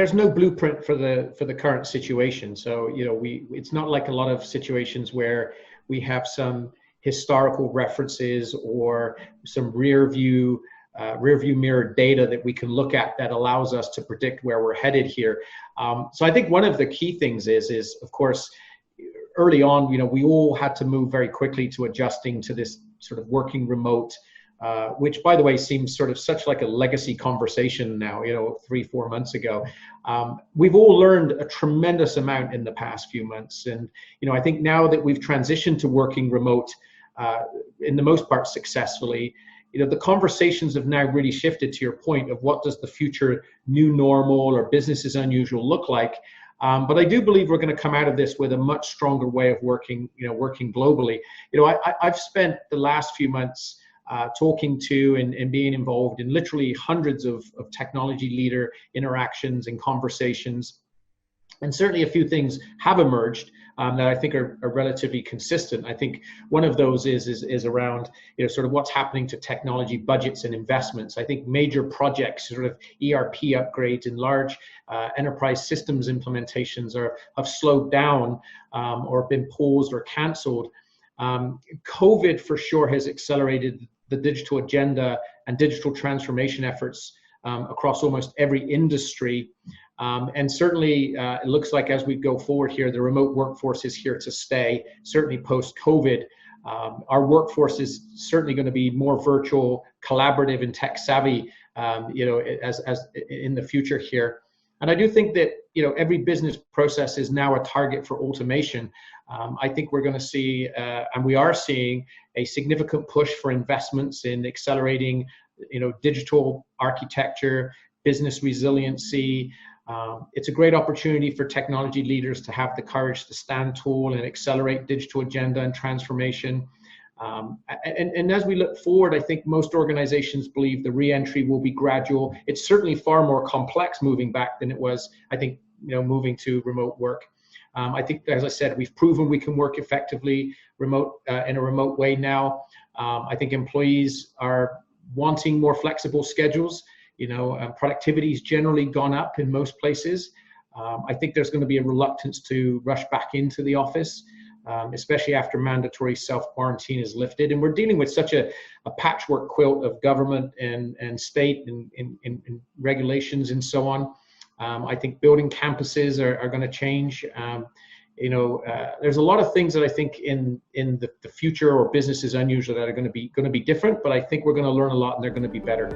there's no blueprint for the current situation. So, it's not like a lot of situations where we have some historical references or some rear view mirror data that we can look at that allows us to predict where we're headed here. So I think one of the key things is of course, early on, we all had to move very quickly to adjusting to this sort of working remote, which, by the way, seems sort of such like a legacy conversation now, 3-4 months ago. We've all learned a tremendous amount in the past few months. And, I think now that we've transitioned to working remote, in the most part successfully, the conversations have now really shifted to your point of what does the future new normal or business as unusual look like. But I do believe we're going to come out of this with a much stronger way of working, working globally. I've spent the last few months talking to and being involved in literally hundreds of technology leader interactions and conversations. And certainly a few things have emerged that I think are relatively consistent. I think one of those is around sort of what's happening to technology budgets and investments. I think major projects, sort of ERP upgrades and large enterprise systems implementations have slowed down or been paused or canceled. COVID for sure has accelerated the digital agenda and digital transformation efforts across almost every industry. And certainly it looks like as we go forward here, the remote workforce is here to stay, certainly post-COVID. Our workforce is certainly going to be more virtual, collaborative, and tech savvy, as in the future here. And I do think that, every business process is now a target for automation. I think we're going to see, and we are seeing, a significant push for investments in accelerating, digital architecture, business resiliency. It's a great opportunity for technology leaders to have the courage to stand tall and accelerate digital agenda and transformation. And as we look forward, I think most organizations believe the re-entry will be gradual. It's certainly far more complex moving back than it was, I think, moving to remote work. I think, as I said, we've proven we can work effectively in a remote way now. I think employees are wanting more flexible schedules. Productivity's generally gone up in most places. I think there's going to be a reluctance to rush back into the office, especially after mandatory self-quarantine is lifted. And we're dealing with such a patchwork quilt of government and state and regulations and so on. I think building campuses are going to change. There's a lot of things that I think in the future or business as unusual that are going to be different, but I think we're going to learn a lot and they're going to be better.